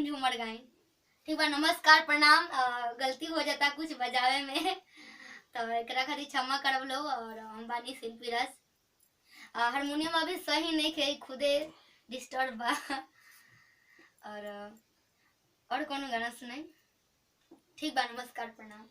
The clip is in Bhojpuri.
हम झूमर गाएं। ठीक बा, नमस्कार प्रणाम। गलती हो जाता कुछ बजावे में तो एकरा खातिर क्षमा करब लो। और हम बानी शिल्पी रस। हारमोनियम अभी सही नहीं खे, खुदे डिस्टर्ब बा। और कोनो गाना सुनाई। ठीक बा, नमस्कार प्रणाम।